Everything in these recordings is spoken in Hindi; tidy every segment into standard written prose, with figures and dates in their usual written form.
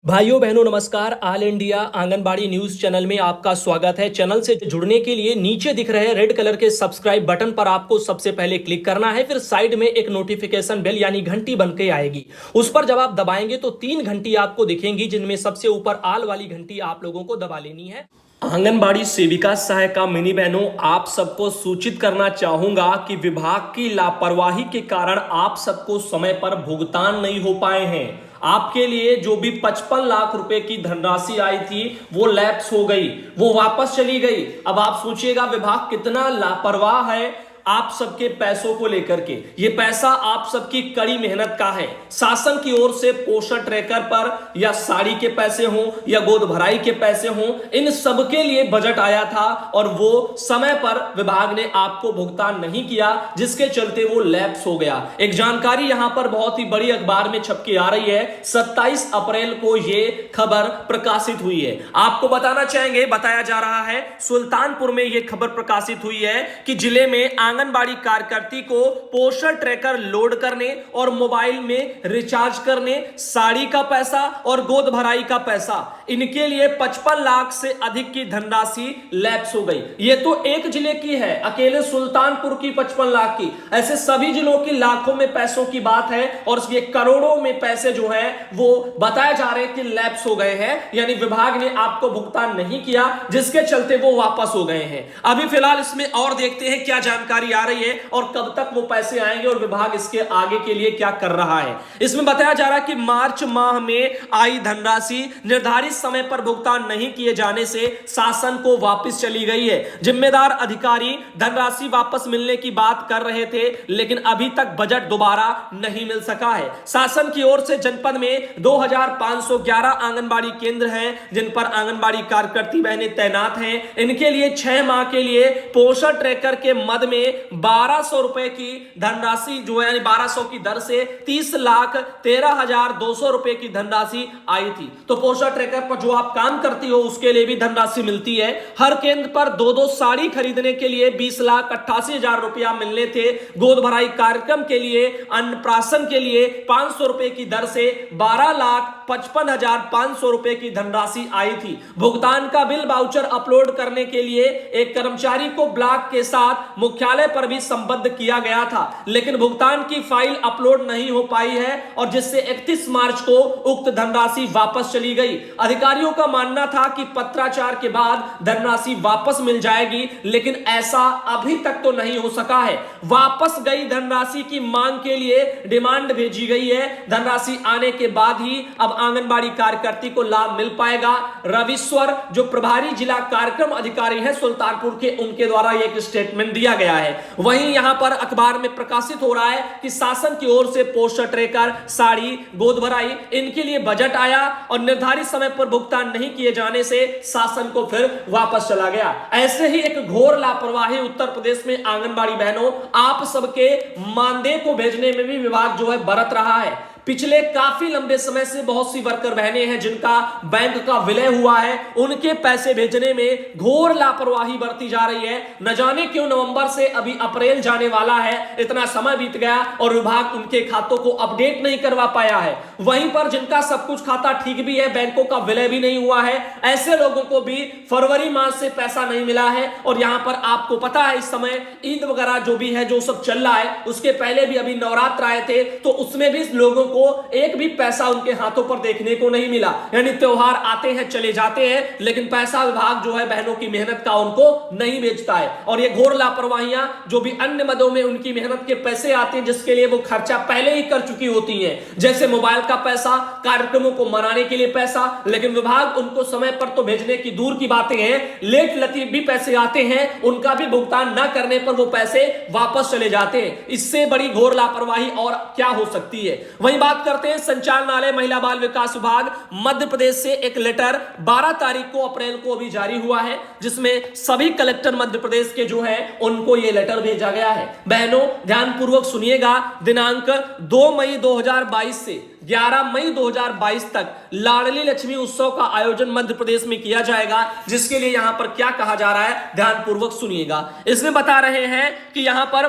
भाइयों बहनों नमस्कार। All India anganwadi news channel में आपका स्वागत है। चैनल से जुड़ने के लिए नीचे दिख रहे रेड कलर के सब्सक्राइब बटन पर आपको सबसे पहले क्लिक करना है। फिर साइड में एक नोटिफिकेशन बेल यानी घंटी बन के आएगी, उस पर जब आप दबाएंगे तो 3 घंटी आपको दिखेंगी, जिनमें सबसे ऊपर आल वाली घंटी आप लोगों को दबा लेनी है। आंगनबाड़ी सेविका सहायिका मिनी बहनों, आप सबको सूचित करना चाहूंगा कि विभाग की लापरवाही के कारण आप सबको समय पर भुगतान नहीं हो पाए हैं। आपके लिए जो भी 55 लाख रुपए की धनराशि आई थी वो लैप्स हो गई, वो वापस चली गई। अब आप सोचिएगा विभाग कितना लापरवाह है आप सबके पैसों को लेकर के। ये पैसा आप सबकी कड़ी मेहनत का है। शासन की ओर से पोषण ट्रैकर पर या साड़ी के पैसे हों या गोद भराई के पैसे हों, इन सब के लिए बजट आया था और वो समय पर विभाग ने आपको भुगतान नहीं किया, जिसके चलते वो लैप्स हो गया। एक जानकारी यहां पर बहुत ही बड़ी अखबार में छप के आ रही है। 27 अप्रैल को ये खबर प्रकाशित हुई है। आपको बताना चाहेंगे, बताया जा रहा है सुल्तानपुर में ये खबर प्रकाशित हुई है कि जिले में आंगनबाड़ी कार्यकर्ती को पोषण ट्रैकर लोड करने और मोबाइल में रिचार्ज करने, साड़ी का पैसा और गोद भराई का पैसा, इनके लिए 55 लाख से अधिक की धनराशि लैप्स हो गई। ये तो एक जिले की है, अकेले सुल्तानपुर की 55 लाख की। ऐसे सभी जिलों की लाखों में पैसों की बात है और ये करोड़ों में पैसे जो है वो बताए जा रहे हैं कि लैप्स हो गए हैं, यानी विभाग ने आपको भुगतान नहीं किया, जिसके चलते वो वापस हो गए हैं। अभी फिलहाल इसमें और देखते हैं क्या जानकारी आ रही है और कब तक वो पैसे आएंगे और विभाग इसके आगे के लिए क्या कर रहा है। इसमें बताया जा रहा है कि मार्च माह में आई धनराशि निर्धारित समय पर भुगतान नहीं किए जाने से शासन को वापस चली गई है। जिम्मेदार अधिकारी धनराशि वापस मिलने की बात कर रहे थे, लेकिन अभी तक बजट दोबारा नहीं मिल सका है। शासन की ओर से जनपद में 2511 आंगनबाड़ी केंद्र हैं, जिन पर आंगनबाड़ी कार्यकर्ती बहनें तैनात हैं। इनके लिए 6 माह के लिए पोषण ट्रैकर के मद में 1200 रुपए की धनराशि जो है, यानी 1200 की दर से 30,13,200 रुपए की धनराशि आई थी। तो पोषण ट्रैकर पर जो आप काम करती हो उसके लिए भी धनराशि मिलती है। हर केंद्र पर 2-2 साड़ी खरीदने के लिए 20,88,000 रुपया मिलने थे। गोद भराई कार्यक्रम के लिए, अन्नप्राशन के लिए 500 रुपए की दर से 12,55,500 रुपए की धनराशि आई थी। भुगतान का बिल वाउचर अपलोड करने के लिए एक कर्मचारी को ब्लॉक के साथ मुख्यालय पर भी संबद्ध किया गया था, लेकिन भुगतान की फाइल अपलोड नहीं हो पाई है और जिससे 31 मार्च को उक्त धनराशि वापस चली गई। अधिकारियों का मानना था कि पत्राचार के बाद धनराशि वापस मिल जाएगी, लेकिन ऐसा अभी तक तो नहीं हो सका है। वापस गई धनराशि की मांग के लिए डिमांड भेजी गई है। धनराशि आने के बाद ही अब आंगनबाड़ी कार्यकर्ती को लाभ मिल पाएगा। रविश्वर जो प्रभारी जिला कार्यक्रम अधिकारी है सुल्तानपुर के, उनके द्वारा एक स्टेटमेंट दिया गया है। वहीं यहां पर अखबार में प्रकाशित हो रहा है कि शासन की ओर से पोषण ट्रैकर, साड़ी, गोद भराई, इनके लिए बजट आया और निर्धारित समय पर भुगतान नहीं किए जाने से शासन को फिर वापस चला गया। ऐसे ही एक घोर लापरवाही उत्तर प्रदेश में आंगनबाड़ी बहनों, आप सबके मानदेय को भेजने में भी विभाग जो है बरत रहा है। पिछले काफी लंबे समय से बहुत सी वर्कर बहनें हैं जिनका बैंक का विलय हुआ है, उनके पैसे भेजने में घोर लापरवाही बरती जा रही है। न जाने क्यों नवंबर से अभी अप्रैल जाने वाला है, इतना समय बीत गया और विभाग उनके खातों को अपडेट नहीं करवा पाया है। वहीं पर जिनका सब कुछ खाता ठीक भी है, बैंकों का विलय भी नहीं हुआ है, ऐसे लोगों को भी फरवरी माह से पैसा नहीं मिला है। और यहां पर आपको पता है इस समय ईद वगैरह जो भी है, जो सब चल रहा है, उसके पहले भी अभी नवरात्र आए थे, तो उसमें भी लोगों को एक भी पैसा उनके हाथों पर देखने को नहीं मिला। यानी त्योहार आते हैं चले जाते हैं, लेकिन पैसा विभाग जो है बहनों की मेहनत का उनको नहीं बेचता है। और ये घोर लापरवाहियां जो भी अन्य मदों में उनकी मेहनत के पैसे आते हैं, जिसके लिए वो खर्चा पहले ही कर चुकी होती हैं, जैसे मोबाइल का पैसा, कार्यक्रमों को मनाने के लिए पैसा, लेकिन विभाग उनको समय पर तो भेजने की दूर की बातें हैं, लेट लतीफ भी पैसे आते हैं, उनका भी भुगतान न करने पर वो पैसे वापस चले जाते हैं। इससे बड़ी घोर लापरवाही और क्या हो सकती है। वहीं बात करते हैं संचालनालय महिला बाल विकास विभाग मध्य प्रदेश से एक लेटर 12 तारीख को अप्रैल को अभी जारी हुआ है, जिसमें सभी कलेक्टर मध्य प्रदेश के जो हैं उनको यह लेटर भेजा गया है। बहनों ध्यानपूर्वक सुनिएगा, दिनांक 2 मई 2022 से 11 मई 2022 तक लाडली लक्ष्मी उत्सव का आयोजन मध्य प्रदेश में किया जाएगा, जिसके लिए यहां पर क्या कहा जा रहा है ध्यानपूर्वक सुनिएगा। इसमें बता रहे हैं कि यहां पर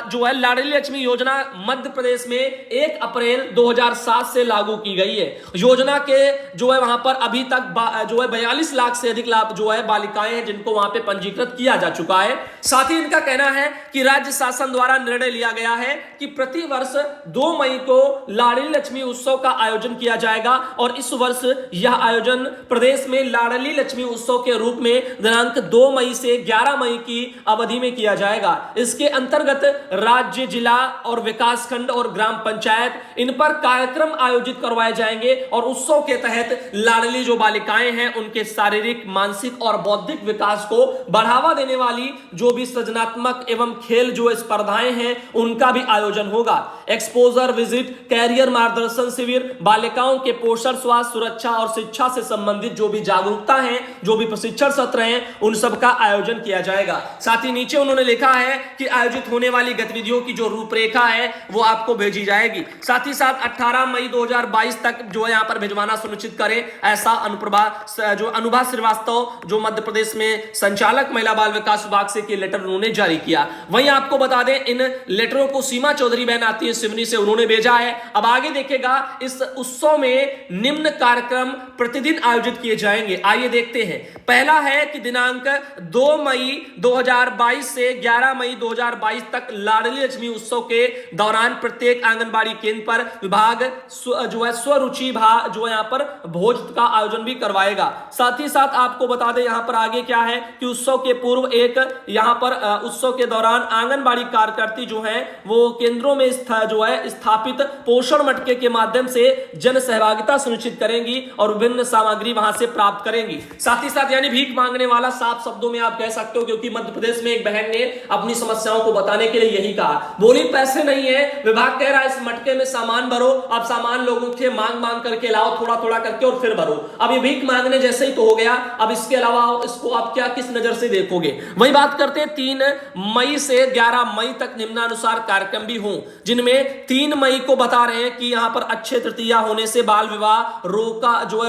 जो है लाडली लक्ष्मी योजना मध्य प्रदेश में 1 अप्रैल 2007 से लागू की गई है। योजना के जो है वहां पर अभी तक जो है 42 लाख से अधिक लाभ जो है बालिकाएं हैं जिनको वहां पे पंजीकृत किया जा चुका है। साथ ही इनका कहना है कि राज्य शासन द्वारा निर्णय लिया गया है कि प्रति वर्ष 2 मई को लाडली लक्ष्मी उत्सव का आयोजन किया जाएगा और इस वर्ष यह आयोजन प्रदेश में लाडली लक्ष्मी उत्सव के रूप में दिनांक 2 मई से 11 मई की अवधि में किया जाएगा। इसके अंतर्गत राज्य, जिला और विकास खंड और ग्राम पंचायत इन पर कार्यक्रम आयोजित करवाए जाएंगे और उत्सव के तहत लाडली जो बालिकाएं हैं उनके शारीरिक, मानसिक और बौद्धिक विकास को बढ़ावा देने वाली जो भी सृजनात्मक एवं खेल जो स्पर्धाएं हैं उनका भी आयोजन होगा। एक्सपोजर विजिट, कैरियर मार्गदर्शन शिविर, बालिकाओं के पोषण, स्वास्थ्य, सुरक्षा और शिक्षा से संबंधित जो भी जागरूकता है, जो भी प्रशिक्षण सत्र हैं, उन सब का आयोजन किया जाएगा। साथ ही नीचे उन्होंने लिखा है कि आयोजित होने वाली गतिविधियों की जो रूपरेखा है वो आपको भेजी जाएगी। साथ ही साथ 18 मई 2022 तक जो है यहाँ पर भिजवाना सुनिश्चित करें, ऐसा अनुभा श्रीवास्तव जो मध्य प्रदेश में संचालक महिला बाल विकास विभाग से के लेटर उन्होंने जारी किया। वहीं आपको बता दें इन लेटरों को सीमा चौधरी बहन आती है सिवनी से, उन्होंने भेजा है। अब आगे देखिएगा इस उत्सव में निम्न कार्यक्रम प्रतिदिन आयोजित किए जाएंगे। आइए देखते हैं। पहला है कि दिनांक 2 मई 2022 से 11 मई 2022 तक लाडली लक्ष्मी उत्सव के दौरान प्रत्येक आंगनबाड़ी केंद्र पर विभाग जो है स्वरुचि जो यहाँ पर भोज का आयोजन भी करवाएगा। साथ ही साथ आपको बता दें यहाँ पर आगे क्या है कि उत्सव के पूर्व एक यहाँ पर उत्सव के दौरान आंगनबाड़ी कार्यकर्ती जो है वो केंद्रों में जो है स्थापित पोषण मटके के माध्यम से जन सहभागिता सुनिश्चित करेंगी और विभिन्न सामग्री वहां से प्राप्त करेंगी। साथ ही साथ यानी भीख मांगने वाला साफ शब्दों में आप कह सकते हो, क्योंकि मध्य प्रदेश में एक बहन ने अपनी समस्याओं को बताने के लिए यही कहा, बोली पैसे नहीं है, विभाग कह रहा है इस मटके में सामान भरो, अब सामान लोगों से मांग करके लाओ, थोड़ा थोड़ा करके और फिर भरो। अब ये भीख मांगने जैसे ही तो हो गया। अब इसके अलावा इसको आप क्या किस नजर से देखोगे। वही बात करते हैं 3 मई से 11 मई तक निम्नानुसार कार्यक्रम भी हों, जिनमें 3 मई को बता रहे हैं कि यहां पर अक्षय तृतीया होने से बाल विवाह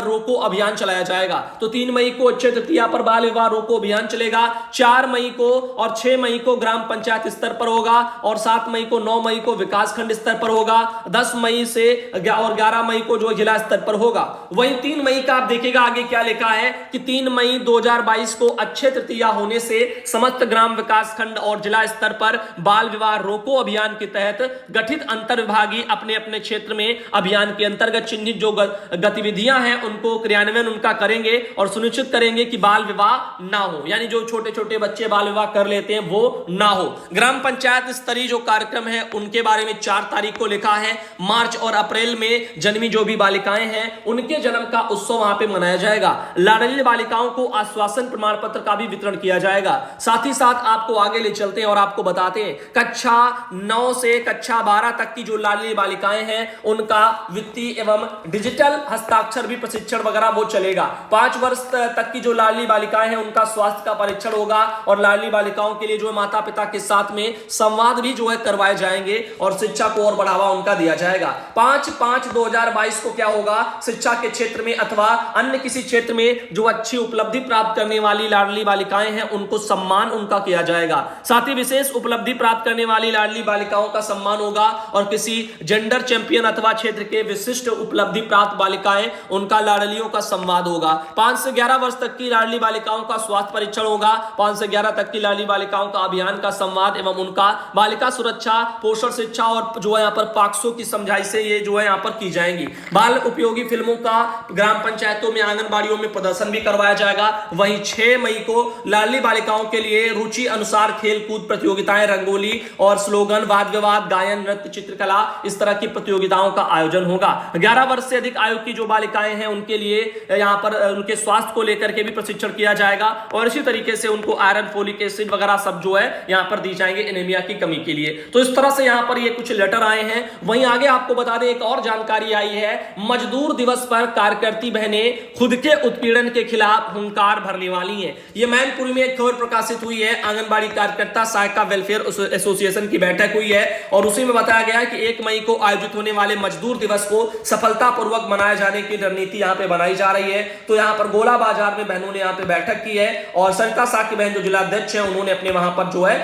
रोको अभियान चलाया जाएगा। तो 3 मई को अक्षय तृतीया पर बाल विवाह रोको अभियान चलेगा। 4 मई को और 6 मई को ग्राम पंचायत स्तर पर होगा और 7 मई को 9 मई को विकास खंड स्तर पर होगा। 10 मई से और 11 मई को जो जिला स्तर पर होगा। वहीं 3 मई का आप देखिएगा आगे क्या लिखा है कि 3 मई 2022 को अक्षय तृतीया होने से समस्त ग्राम विकास खंड और जिला स्तर पर बाल विवाह रोको अभियान के तहत गठित अंतर विभागीय अपने अपने क्षेत्र में अभियान के अंतर्गत चिन्हित जो गतिविधियां हैं उनको क्रियान्वयन उनका करेंगे और सुनिश्चित करेंगे कि बाल विवाह ना हो, यानी जो छोटे छोटे बच्चे बाल विवाह कर लेते हैं वो ना हो। ग्राम पंचायत स्तरीय जो कार्यक्रम है उनके बारे में 4 तारीख को लिखा है। मार्च और अप्रैल में जन्मी जो भी बालिकाएं हैं उनके जन्म का उत्सव वहां पे मनाया जाएगा। लाडली बालिकाओं को आश्वासन प्रमाण पत्र का भी वितरण किया जाएगा। साथ ही साथ आपको आगे ले चलते हैं और आपको बताते हैं कक्षा 9 से कक्षा 12 तक की जो लाडली बालिकाएं हैं उनका वित्तीय एवं डिजिटल हस्ताक्षर भी प्रशिक्षण वगैरह वो चलेगा। 5 वर्ष तक की जो लाडली बालिकाएं हैं उनका स्वास्थ्य का परीक्षण होगा और लाडली बालिकाओं के लिए जो माता पिता के साथ में संवाद भी जो है करवाए जाएंगे और शिक्षा को और बढ़ावा उनका दिया जाएगा। 5/5/2022 को क्या होगा, शिक्षा के क्षेत्र में अथवा अन्य किसी क्षेत्र में जो अच्छी उपलब्धि प्राप्त करने वाली लाडली बालिकाएं हैं उनको सम्मान उनका किया जाएगा। साथ ही विशेष उपलब्धि प्राप्त करने वाली लाडली बालिकाओं का सम्मान होगा और किसी जेंडर चैंपियन अथवा क्षेत्र के विशिष्ट उपलब्धि प्राप्त बालिकाएं उनका लाडलियों का संवाद होगा। 5 से 11 वर्ष तक की लाडली बालिकाओं का स्वास्थ्य परीक्षण होगा। 5 से 11 तक की लाडली बालिकाओं का अभियान का संवाद एवं उनका बालिका सुरक्षा, पोषण शिक्षा और जो है यहाँ पर पाक्सो की समझाई से ये जो है यहाँ पर की जाएंगी। बाल उपयोगी फिल्मों का ग्राम पंचायतों में, आंगनबाड़ियों में प्रदर्शन भी करवाया जाएगा। वहीं 6 मई को लाडली बालिकाओं के लिए रुचि अनुसार खेल कूद प्रतियोगिताएं, रंगोली और स्लोगन, वाद विवाद, गायन, नृत्य, चित्रकला, इस तरह की प्रतियोगिताओं का आयोजन होगा। 11 वर्ष से अधिक आयु की जो बालिकाएं हैं उनके लिए यहाँ पर उनके स्वास्थ्य को लेकर के भी प्रशिक्षण किया जाएगा और इसी तरीके से उनको आयरन, फोलिक एसिड वगैरह सब जो है यहाँ पर दी जाएंगे एनीमिया की कमी के लिए। तो इस तरह से यहाँ पर ये कुछ लेटर आए हैं। वहीं आगे आपको बता दें एक और जानकारी आई है, मजदूर दिवस पर कार्यकर्ती बहनें खुद के उत्पीड़न के खिलाफ हुंकार भरने वाली हैं। ये मैनपुरी में एक खबर प्रकाशित हुई है। आंगनबाड़ी कार्यकर्ता सहायिका वेलफेयर एसोसिएशन की बैठक हुई है और उसी में बताया गया कि 1 मई को आयोजित होने वाले मजदूर दिवस को सफलतापूर्वक मनाए जाने की रणनीति यहां पे बनाई जा रही है। तो यहां पर गोला बाजार में बहनों ने यहां पे बैठक की है और सरिता साकी बहन जो जिला अध्यक्ष है उन्होंने अपने वहां पर जो है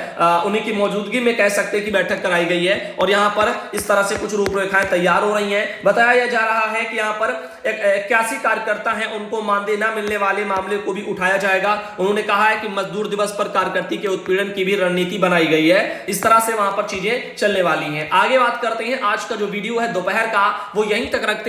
उन्हीं की मौजूदगी में कह सकते हैं कि बैठक कराई गई है और यहां पर इस तरह से कुछ रूपरेखाएं तैयार हो रही हैं। बताया जा रहा है कि यहां पर 81 कार्यकर्ता हैं, उनको मानदेय न मिलने वाले मामले को भी उठाया जाएगा। उन्होंने कहा है कि मजदूर दिवस पर कार्यकर्ता के उत्पीड़न की भी रणनीति बनाई गई है। इस तरह से वहां पर चीजें चलने वाली हैं। आगे बात करते हैं, आज का जो वीडियो है दोपहर का वो यहीं तक रखते हैं।